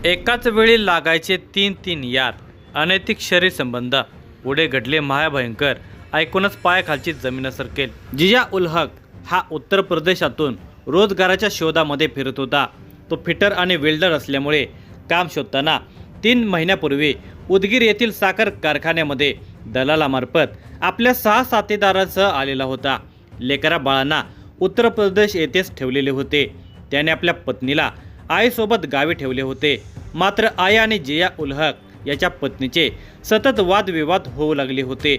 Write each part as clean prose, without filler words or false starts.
एकाच वेळी लागायचे तीन तीन यार. अनैतिक शरीर संबंध. पुढे घडले महाभयंकर. ऐकूनच पायाखालची जमीन सरकेल. जिया उल हक हा उत्तर प्रदेशातून रोजगाराच्या शोधामध्ये फिरत होता. तो फिटर आणि वेल्डर असल्यामुळे काम शोधताना 3 महिन्यापूर्वी उदगीर येथील साखर कारखान्यामध्ये दलालामार्फत आपल्या 6 साथीदारांसह आलेला होता. लेकरा बाळांना उत्तर प्रदेश येथेच ठेवलेले होते. त्याने आपल्या पत्नीला आईसोबत गावी ठेवले होते. मात्र आई आणि जिया उल हक याच्या पत्नीचे सतत वादविवाद होऊ लागले होते.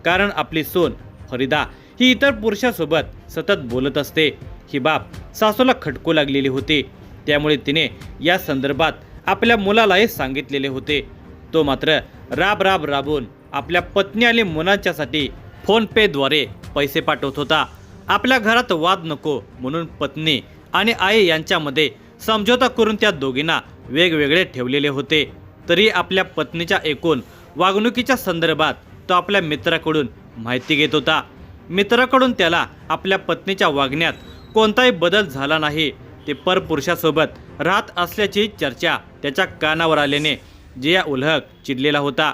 कारण आपली सून फरीदा ही इतर पुरुषासोबत सतत बोलत असते. ही बाब सासूला खटकू लागलेली होती. त्यामुळे तिने या संदर्भात आपल्या मुलालाही सांगितलेले होते. तो मात्र राबून आपल्या पत्नी आणि मुलांच्यासाठी फोन पेद्वारे पैसे पाठवत होता. आपल्या घरात वाद नको म्हणून पत्नी आणि आई यांच्यामध्ये समझोता करून त्या दोघींना वेगवेगळे ठेवलेले होते. तरी आपल्या पत्नीच्या एकूण वागणुकीच्या संदर्भात तो आपल्या मित्राकडून माहिती घेत होता. मित्राकडून त्याला आपल्या पत्नीच्या वागण्यात कोणताही बदल झाला नाही. ते परपुरुषासोबत राहत असल्याची चर्चा त्याच्या कानावर आल्याने जिया उल हक चिडलेला होता.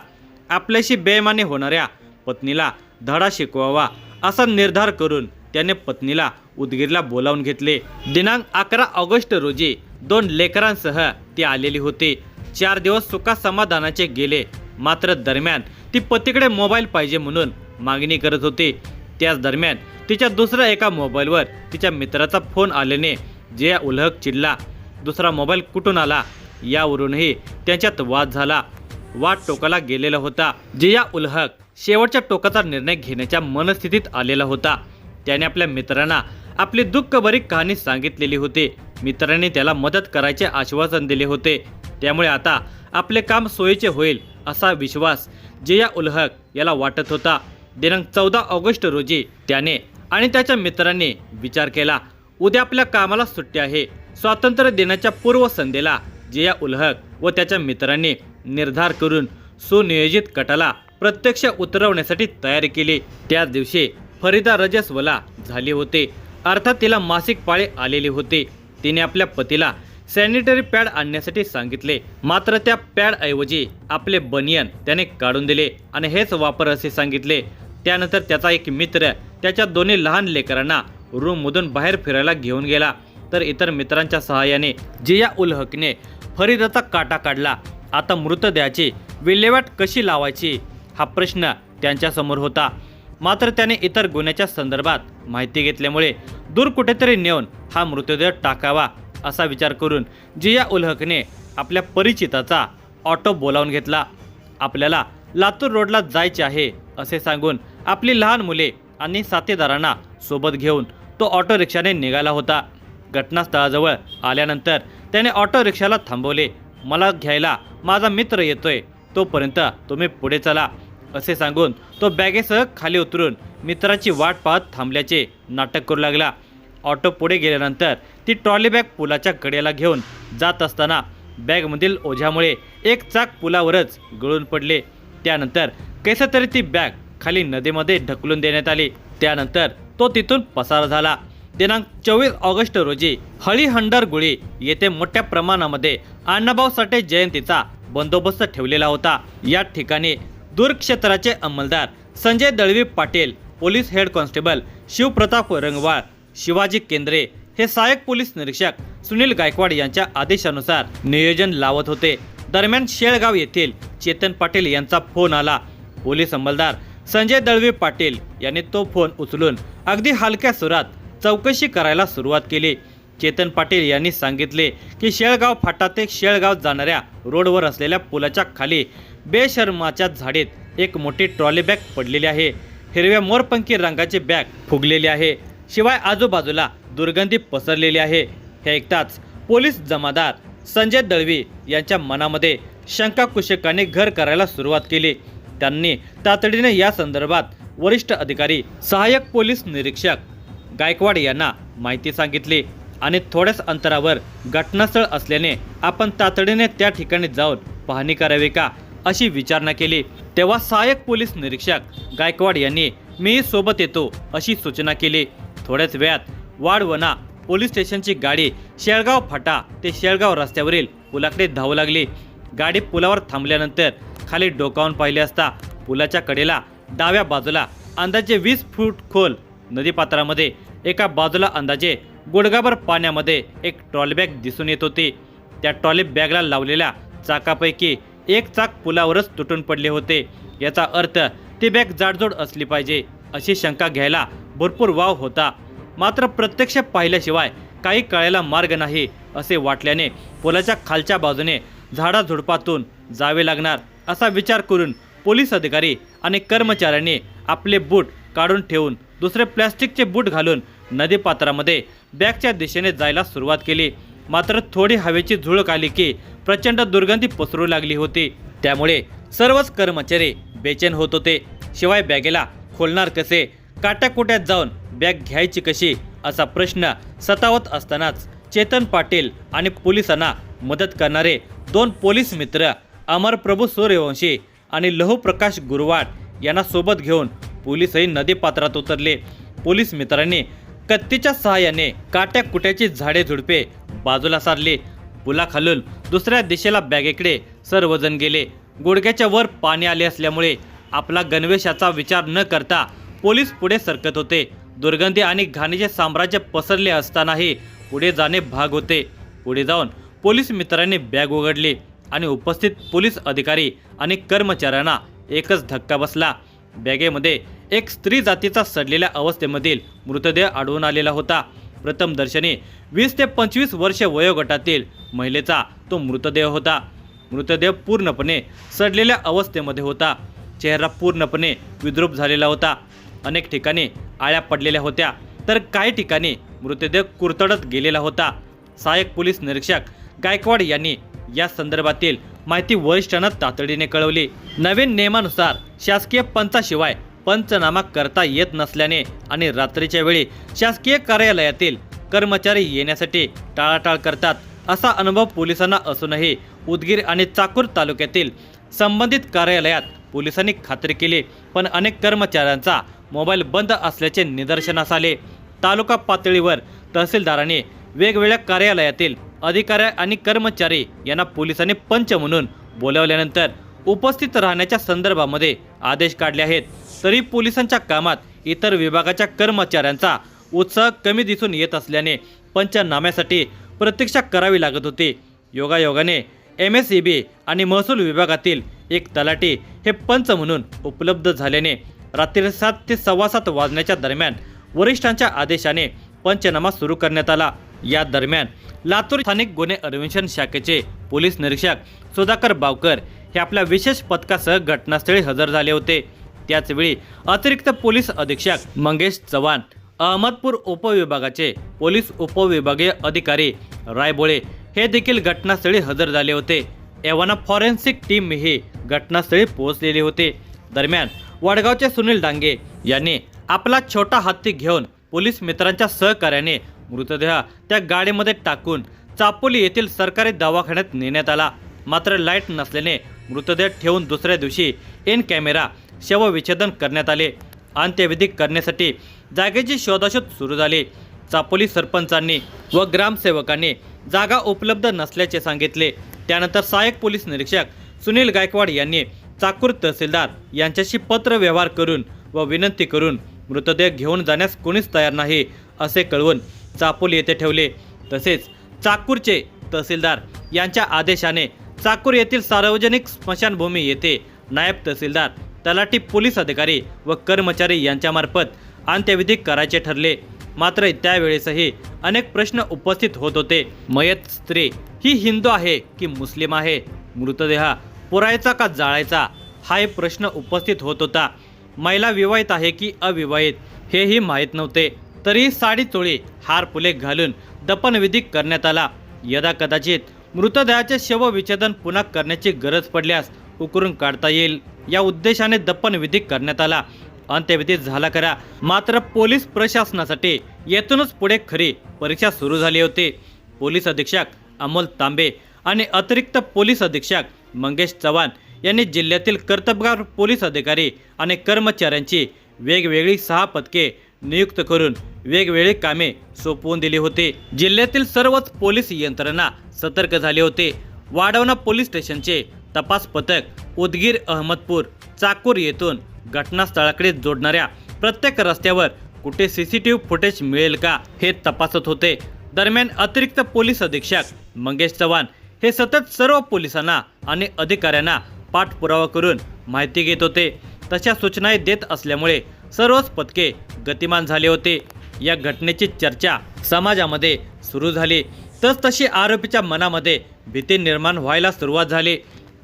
आपल्याशी बेईमानी होणाऱ्या पत्नीला धडा शिकवावा असा निर्धार करून त्याने पत्नीला उदगीरला बोलावून घेतले. दिनांक 11 ऑगस्ट रोजी 2 लेकरांसह ती आलेली होती. 4 दिवस सुखासमाधानाचे गेले. मात्र दरम्यान ती पतीकडे मोबाईल पाहिजे म्हणून मागणी करत होती. त्याच दरम्यान तिच्या दुसऱ्या एका मोबाईलवर तिच्या मित्राचा फोन आल्याने जिया उल हक चिडला. दुसरा मोबाईल कुठून आला यावरूनही त्यांच्यात वाद झाला. वाद टोकाला गेलेला होता. जिया उल हक शेवटच्या टोकाचा निर्णय घेण्याच्या मनस्थितीत आलेला होता. त्याने आपल्या मित्रांना आपली दुःखभरी कहाणी सांगितलेली होती. मित्रांनी त्याला मदत करायचे आश्वासन दिले होते. त्यामुळे आता आपले काम सोयीचे होईल असा विश्वास जिया उल हक याला वाटत होता. दिनांक 14 ऑगस्ट रोजी त्याने आणि त्याच्या मित्रांनी विचार केला. उद्या आपल्या कामाला सुट्टी आहे. स्वातंत्र्य दिनाच्या पूर्वसंध्येला जिया उल हक व त्याच्या मित्रांनी निर्धार करून सुनियोजित कटाला प्रत्यक्ष उतरवण्यासाठी तयारी केली. त्याच दिवशी फरीदा रजस्वला झाली होती. अर्थात तिला मासिक पाळी आलेली होती. तिने आपल्या पतीला सॅनिटरी पॅड आणण्यासाठी सांगितले. मात्र त्या पॅड ऐवजी आपले बनियन त्याने काढून दिले आणि हेच वापर असे सांगितले. त्यानंतर त्याचा एक मित्र त्याच्या दोन्ही लहान लेकरांना रूममधून बाहेर फिरायला घेऊन गेला. तर इतर मित्रांच्या सहाय्याने जिया उल हकने फरीदाचा काटा काढला. आता मृतदेहाची विल्हेवाट कशी लावायची हा प्रश्न त्यांच्यासमोर होता. मात्र त्याने इतर गुन्ह्याच्या संदर्भात माहिती घेतल्यामुळे दूर कुठेतरी नेऊन हा मृतदेह टाकावा असा विचार करून जिया उल हकने आपल्या परिचिताचा ऑटो बोलावून घेतला. आपल्याला लातूर रोडला जायचे आहे असे सांगून आपली लहान मुले आणि साथीदारांना सोबत घेऊन तो ऑटो रिक्षाने निघाला होता. घटनास्थळाजवळ आल्यानंतर त्याने ऑटो रिक्षाला थांबवले. मला घ्यायला माझा मित्र येतोय, तोपर्यंत तुम्ही पुढे चला असे सांगून तो बॅगेसह खाली उतरून मित्राची वाट पाहत थांबल्याचे नाटक करू लागला. ऑटो पुढे गेल्यानंतर ती ट्रॉली बॅग पुलाच्या कडेला घेऊन जात असताना बॅगमधील ओझ्यामुळे एक चाक पुलावरच गळून पडले. त्यानंतर कैसे तरी ती बॅग खाली नदीमध्ये ढकलून देण्यात आली. त्यानंतर तो तिथून पसार झाला. दिनांक 24 ऑगस्ट रोजी हळीहंडरगुळी येथे मोठ्या प्रमाणामध्ये अण्णाभाऊ साठे जयंतीचा बंदोबस्त ठेवलेला होता. या ठिकाणी दूर क्षेत्राचे अंमलदार Sanjay Dalvi Patil, police head constable Shivpratap Rangwal, Shivaji Kendre हे सहाय्यक पोलीस निरीक्षक सुनील गायकवाड यांच्या आदेशानुसार नियोजन लावत होते. दरम्यान शेळगाव येथील चेतन पाटील यांचा फोन आला. पोलीस अंमलदार संजय दळवी पाटील यांनी तो फोन उचलून अगदी हलक्या सुरात चौकशी करायला सुरुवात केली. चेतन पाटील यांनी सांगितले की शेळगाव फाटा ते शेळगाव जाणाऱ्या रोडवर असलेल्या पुलाच्या खाली बेशर्माच्या झाडीत एक मोठी ट्रॉली बॅग पडलेली आहे. हिरव्या मोरपंखी रंगाची बॅग फुगलेली आहे. शिवाय आजूबाजूला दुर्गंधी पसरलेली आहे. हे ऐकताच पोलीस जमादार संजय दळवी यांच्या मनामध्ये शंकाकुशकाने घर करायला सुरुवात केली. त्यांनी तातडीने या संदर्भात वरिष्ठ अधिकारी सहाय्यक पोलीस निरीक्षक गायकवाड यांना माहिती सांगितली आणि थोड्याच अंतरावर घटनास्थळ असल्याने आपण तातडीने त्या ठिकाणी जाऊन पाहणी करावी का अशी विचारणा केली. तेव्हा सहाय्यक पोलीस निरीक्षक गायकवाड यांनी मी सोबत येतो अशी सूचना केली. थोड्याच वेळात वाडवणा पोलीस स्टेशनची गाडी शेळगाव फाटा ते शेळगाव रस्त्यावरील पुलाकडे धावू लागली. गाडी पुलावर थांबल्यानंतर खाली डोकावून पाहिले असता पुलाच्या कडेला डाव्या बाजूला अंदाजे 20 फूट खोल नदीपात्रामध्ये एका बाजूला अंदाजे गुडघाभर पाण्यामध्ये एक ट्रॉली बॅग दिसून येत होती. त्या ट्रॉली बॅगला लावलेल्या चाकापैकी एक चाक पुलावरच तुटून पडले होते. याचा अर्थ ती बॅग जाडजोड असली पाहिजे अशी शंका घ्यायला भरपूर वाव होता. मात्र प्रत्यक्ष पाहिल्याशिवाय काही कळायला मार्ग नाही असे वाटल्याने पुलाच्या खालच्या बाजूने झाडाझुडपातून जावे लागणार असा विचार करून पोलीस अधिकारी आणि कर्मचाऱ्यांनी आपले बूट काढून ठेवून दुसरे प्लॅस्टिकचे बूट घालून नदीपात्रामध्ये बॅगच्या दिशेने जायला सुरुवात केली. मात्र थोडी हवेची झुळूक आली की प्रचंड दुर्गंधी पसरू लागली होती. त्यामुळे सर्वच कर्मचारी बेचैन होत होते. शिवाय बॅगेला खोलणार कसे, काट्याकुट्यात जाऊन बॅग घ्यायची कशी असा प्रश्न सतावत असतानाच चेतन पाटील आणि पोलिसांना मदत करणारे 2 पोलीस मित्र अमरप्रभू सूर्यवंशी आणि लहूप्रकाश गुरवाड यांना सोबत घेऊन पोलीसही नदीपात्रात उतरले. पोलीस मित्रांनी कत्तीच्या सहाय्याने काट्याकुट्याची झाडे झुडपे बाजूला सारली. पुलाखालून दुसऱ्या दिशेला बॅगेकडे सर्वजण गेले. गुडघ्याच्या वर पाणी आले असल्यामुळे आपला गणवेशाचा विचार न करता पोलीस पुढे सरकत होते. दुर्गंधी आणि घाणीचे साम्राज्य पसरले असतानाही पुढे जाणे भाग होते. पुढे जाऊन पोलीस मित्रांनी बॅग उघडली आणि उपस्थित पोलीस अधिकारी आणि कर्मचाऱ्यांना एकच धक्का बसला. बॅगेमध्ये एक स्त्री जातीचा सडलेल्या अवस्थेमधील मृतदेह आढळून आलेला होता. प्रथमदर्शनी 20 ते 25 वर्षे वयोगटातील महिलेचा तो मृतदेह होता. मृतदेह पूर्णपणे सडलेल्या अवस्थेमध्ये होता. चेहरा पूर्णपणे विद्रूप झालेला होता. अनेक ठिकाणी आळ्या पडलेल्या होत्या तर काही ठिकाणी मृतदेह कुरतडत गेलेला होता. सहाय्यक पोलीस निरीक्षक गायकवाड यांनी या संदर्भातील माहिती वरिष्ठांना तातडीने कळवली. नवीन नियमानुसार शासकीय पंचाशिवाय पंचनामा करता येत नसल्याने आणि रात्रीच्या वेळी शासकीय कार्यालयातील कर्मचारी येण्यासाठी टाळाटाळ करतात असा अनुभव पोलिसांना असूनही उदगीर आणि चाकूर तालुक्यातील संबंधित कार्यालयात पोलिसांनी खात्री केली, पण अनेक कर्मचाऱ्यांचा मोबाईल बंद असल्याचे निदर्शनास आले. तालुका पातळीवर तहसीलदारांनी वेगवेगळ्या कार्यालयातील अधिकारी आणि कर्मचारी यांना पोलिसांनी पंच म्हणून बोलावल्यानंतर उपस्थित राहण्याच्या संदर्भामध्ये आदेश काढले आहेत. तरी पोलिसांच्या कामात इतर विभागाच्या कर्मचाऱ्यांचा उत्साह कमी दिसून येत असल्याने पंचनाम्यासाठी प्रतीक्षा करावी लागत होती. योगायोगाने MSEB आणि महसूल विभागातील एक तलाठी हे पंच म्हणून उपलब्ध झाल्याने रात्री 7 ते 7:15 वाजण्याच्या दरम्यान वरिष्ठांच्या आदेशाने पंचनामा सुरू करण्यात आला. या दरम्यान लातूर स्थानिक गुन्हे अन्वेषण शाखेचे पोलीस निरीक्षक सुधाकर बावकर हे आपल्या विशेष पथकासह घटनास्थळी हजर झाले होते. त्याचवेळी अतिरिक्त पोलीस अधीक्षक मंगेश चव्हाण, अहमदपूर उपविभागाचे पोलीस उपविभागीय अधिकारी रायबोळे हे देखील घटनास्थळी हजर झाले होते. एव्हाना फॉरेन्सिक टीमही घटनास्थळी पोहोचलेली होते. दरम्यान वडगावचे सुनील डांगे यांनी आपला छोटा हत्ती घेऊन पोलीस मित्रांच्या सहकार्याने मृतदेह त्या गाडीमध्ये टाकून चापोली येथील सरकारी दवाखान्यात नेण्यात आला. मात्र लाईट नसल्याने मृतदेह ठेवून दुसऱ्या दिवशी इन कॅमेरा शवविच्छेदन करण्यात आले. अंत्यविधी करण्यासाठी जागेची शोधाशोध सुरू झाली. चापोली सरपंचांनी व ग्रामसेवकांनी जागा उपलब्ध नसल्याचे सांगितले. त्यानंतर सहाय्यक पोलीस निरीक्षक सुनील गायकवाड यांनी चाकूर तहसीलदार यांच्याशी पत्र व्यवहार करून व विनंती करून मृतदेह घेऊन जाण्यास कोणीच तयार नाही असे कळवून चापोली येथे ठेवले. तसेच चाकूरचे तहसीलदार यांच्या आदेशाने चाकूर येथील सार्वजनिक स्मशानभूमी येथे नायब तहसीलदार, तलाठी, पोलीस अधिकारी व कर्मचारी यांच्यामार्फत अंत्यविधी करायचे ठरले. मात्र त्यावेळेसही अनेक प्रश्न उपस्थित होत होते. मयत स्त्री ही हिंदू आहे की मुस्लिम आहे? मृतदेह पुरायचा का जाळायचा हा एक प्रश्न उपस्थित होत होता. महिला विवाहित आहे की अविवाहित हेही माहीत नव्हते. तरी साडी चोळी हार फुले घालून दफनविधी करण्यात आला. यदा कदाचित मृतदेहाचे शवविच्छेदन पुन्हा करण्याची गरज पडल्यास उकरून काढता येईल या उद्देशाने दफनविधी करण्यात आला. अंत्यविधी झाला करा. मात्र पोलीस प्रशासनासाठी येथूनच पुढे खरी परीक्षा सुरू झाली होती. पोलीस अधीक्षक अमोल तांबे आणि अतिरिक्त पोलीस अधीक्षक मंगेश चव्हाण यांनी जिल्ह्यातील कर्तबगार पोलीस अधिकारी आणि कर्मचाऱ्यांची वेगवेगळी 6 पथके नियुक्त करून वेगवेगळी कामे सोपवून दिली होती. जिल्ह्यातील सर्वच पोलीस यंत्रणा सतर्क झाली होती. वाढवणा पोलीस स्टेशनचे तपास पथक उदगीर, अहमदपूर, चाकूर येथून घटनास्थळाकडे जोडणाऱ्या प्रत्येक रस्त्यावर कुठे सीसीटीव्ही फुटेज मिळेल का हे तपासत होते। दरम्यान अतिरिक्त पोलीस अधीक्षक मंगेश चव्हाण हे सतत सर्व पोलिसांना आणि अधिकाऱ्यांना पाठपुरावा करून माहिती घेत होते। तशा सूचना देत असल्यामुळे सर्वच पथके गतिमान झाले होते। या घटनेची चर्चा समाजामध्ये सुरू झाली तशी आरोपीच्या मनामध्ये भीती निर्माण व्हायला सुरुवात झाली।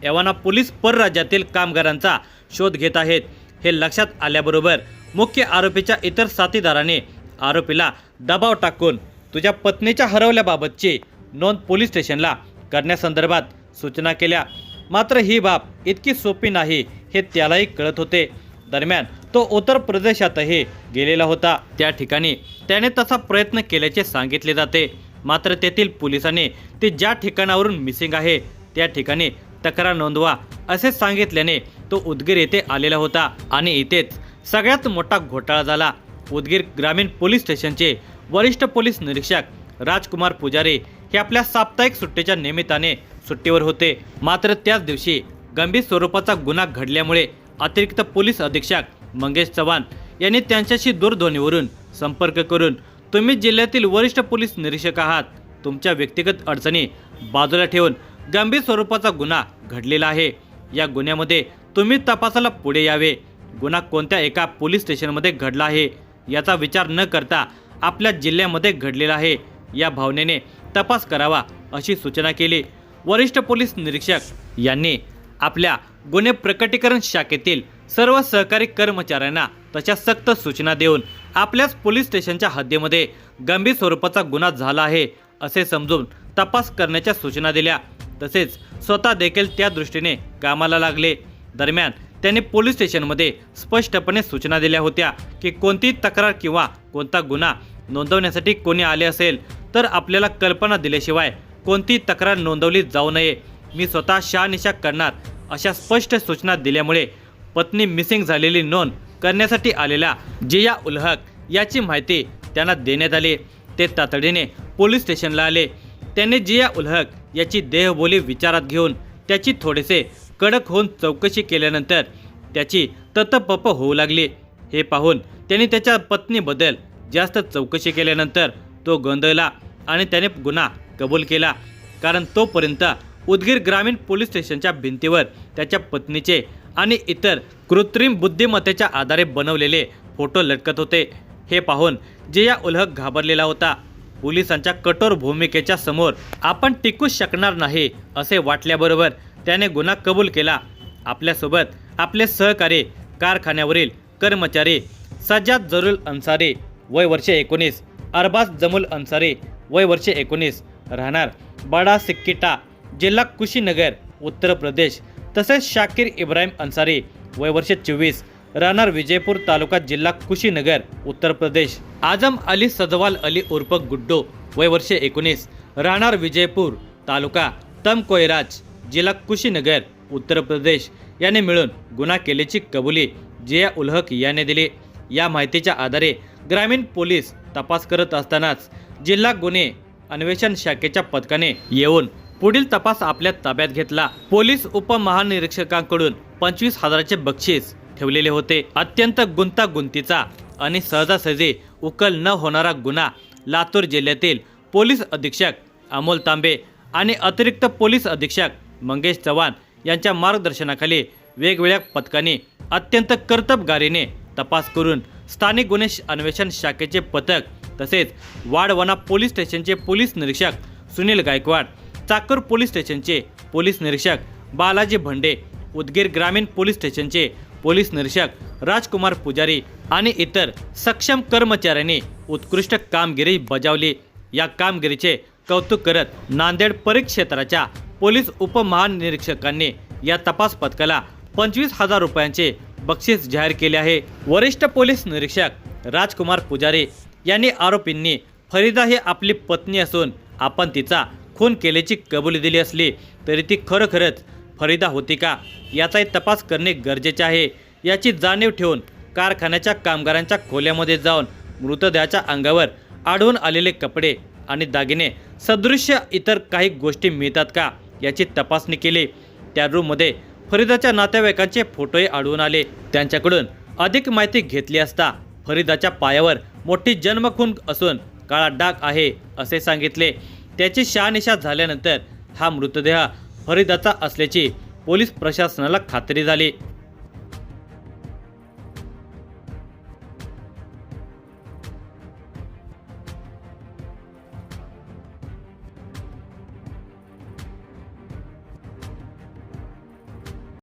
एव्हाना पोलीस परराज्यातील कामगारांचा शोध घेत आहेत हे लक्षात आल्याबरोबर मुख्य आरोपीच्या इतर साथीदाराने आरोपीला दबाव टाकून तुझ्या पत्नीच्या हरवल्याबाबतची नोंद पोलीस स्टेशनला करण्यासंदर्भात सूचना केल्या। मात्र ही बाब इतकी सोपी नाही हे त्यालाही कळत होते। दरम्यान तो उत्तर प्रदेशातही गेलेला होता। त्या ठिकाणी त्याने तसा प्रयत्न केल्याचे सांगितले जाते। मात्र तेथील पोलिसांनी ते ज्या ठिकाणावरून मिसिंग आहे त्या ठिकाणी तक्रार नोंदवा असे सांगितल्याने तो उदगीर येथे आलेला होता आणि इथेच सगळ्यात मोठा घोटाळा झाला। उदगीर ग्रामीण पोलीस स्टेशनचे वरिष्ठ पोलीस निरीक्षक राजकुमार पुजारी हे आपल्या साप्ताहिक सुट्टीच्या निमित्ताने सुट्टीवर होते। मात्र त्याच दिवशी गंभीर स्वरूपाचा गुन्हा घडल्यामुळे अतिरिक्त पोलीस अधीक्षक मंगेश चव्हाण यांनी त्यांच्याशी दूरध्वनीवरून संपर्क करून तुम्ही जिल्ह्यातील वरिष्ठ पोलीस निरीक्षक आहात, तुमच्या व्यक्तिगत अडचणी बाजूला ठेवून गंभीर स्वरूपाचा गुन्हा घडलेला आहे, या गुन्ह्यामध्ये तुम्ही तपासाला पुढे यावे। गुन्हा कोणत्या एका पोलीस स्टेशनमध्ये घडला आहे याचा विचार न करता आपल्या जिल्ह्यामध्ये घडलेला आहे, या भावनेने तपास करावा अशी सूचना केली। वरिष्ठ पोलीस निरीक्षक यांनी आपल्या गुन्हे प्रकटीकरण शाखेतील सर्व सहकारी कर्मचाऱ्यांना तशा सक्त सूचना देऊन आपल्याच पोलीस स्टेशनच्या हद्दीमध्ये गंभीर स्वरूपाचा गुन्हा झाला आहे असे समजून तपास करण्याच्या सूचना दिल्या। तसेच स्वतः देखील त्या दृष्टीने कामाला लागले। दरम्यान त्यांनी पोलीस स्टेशनमध्ये स्पष्टपणे सूचना दिल्या होत्या की कोणती तक्रार किंवा कोणता गुन्हा नोंदवण्यासाठी कोणी आले असेल तर आपल्याला कल्पना दिल्याशिवाय कोणती तक्रार नोंदवली जाऊ नये, मी स्वतः शहानिशा करणार अशा स्पष्ट सूचना दिल्यामुळे पत्नी मिसिंग झालेली नोंद करण्यासाठी आलेल्या जिया उल हक याची माहिती त्यांना देण्यात आली। ते तातडीने पोलीस स्टेशनला आले। त्यांनी जिया उल हक याची देहबोली विचारात घेऊन त्याची थोडेसे कडक होऊन चौकशी केल्यानंतर त्याची ततपप होऊ लागली। हे पाहून त्यांनी त्याच्या पत्नीबद्दल जास्त चौकशी केल्यानंतर तो गोंधळला आणि त्याने गुन्हा कबूल केला, कारण तोपर्यंत उदगीर ग्रामीण पोलीस स्टेशनच्या भिंतीवर त्याच्या पत्नीचे आणि इतर कृत्रिम बुद्धिमत्तेच्या आधारे बनवलेले फोटो लटकत होते। हे पाहून जिया उल हक घाबरलेला होता। पोलिसांच्या कठोर भूमिकेच्या समोर आपण टिकू शकणार नाही असे वाटल्याबरोबर त्याने गुन्हा कबूल केला। आपल्यासोबत आपले सहकारी कारखान्यावरील कर्मचारी सज्जाद जरूल अन्सारी वय वर्षे 19, अरबाज जमुल अन्सारी वय वर्षे 19, राहणार बडा सिक्कीटा, जिल्हा कुशीनगर, उत्तर प्रदेश, तसेच शाकीर इब्राहिम अन्सारी वय वर्षे 24, राहणार विजयपूर तालुका, जिल्हा कुशीनगर, उत्तर प्रदेश, आजम अली सजवाल अली उर्फ गुड्डो वय वर्षे 19, राहणार विजयपूर तालुका, तमकोयराज, जिल्हा कुशीनगर, उत्तर प्रदेश याने मिळून गुन्हा केल्याची कबुली जिया उल हक याने दिली। या माहितीच्या आधारे ग्रामीण पोलीस तपास करत असतानाच जिल्हा गुन्हे अन्वेषण शाखेच्या पथकाने येऊन पुढील तपास आपल्या ताब्यात घेतला। पोलीस उपमहानिरीक्षकांकडून 25,000चे बक्षीस ठेवलेले होते। अत्यंत गुंतागुंतीचा आणि सहजासहजी उकल न होणारा गुन्हा लातूर जिल्ह्यातील पोलीस अधीक्षक अमोल तांबे आणि अतिरिक्त पोलीस अधीक्षक मंगेश चव्हाण यांच्या मार्गदर्शनाखाली वेगवेगळ्या पथकांनी अत्यंत कर्तबगारीने तपास करून स्थानिक गुन्हे अन्वेषण शाखेचे पथक तसेच वाढवणा पोलीस स्टेशनचे पोलीस निरीक्षक सुनील गायकवाड, चाकूर पोलीस स्टेशनचे पोलीस निरीक्षक बालाजी भंडे, उदगीर ग्रामीण पोलीस स्टेशनचे पोलीस निरीक्षक राजकुमार पुजारी आणि इतर सक्षम कर्मचाऱ्यांनी उत्कृष्ट कामगिरी बजावली। या कामगिरीचे कौतुक करत नांदेड परिक्षेत्राच्या पोलीस उपमहानिरीक्षकांनी या तपास पथकाला 25,000 रुपयांचे बक्षीस जाहीर केले आहे। वरिष्ठ पोलीस निरीक्षक राजकुमार पुजारी यांनी आरोपींनी फरीदा ही आपली पत्नी असून आपण तिचा खून केल्याची कबुली दिली असली तरी ती खरोखरच फरीदा होती का याचाही तपास करणे गरजेचे आहे। याची जाणीव ठेवून कारखान्याच्या कामगारांच्या खोल्यामध्ये जाऊन मृतदेहाच्या अंगावर आढळून आलेले कपडे आणि दागिने सदृश्य इतर काही गोष्टी मिळतात का याची तपासणी केली। त्या रूममध्ये फरीदाच्या नातेवाईकांचे फोटोही आढळून आले। त्यांच्याकडून अधिक माहिती घेतली असता फरीदाच्या पायावर मोठी जन्मखून असून काळा डाग आहे असे सांगितले। त्याची शहानिशा झाल्यानंतर हा मृतदेह फरीदाचा असल्याची पोलीस प्रशासनाला खात्री झाली।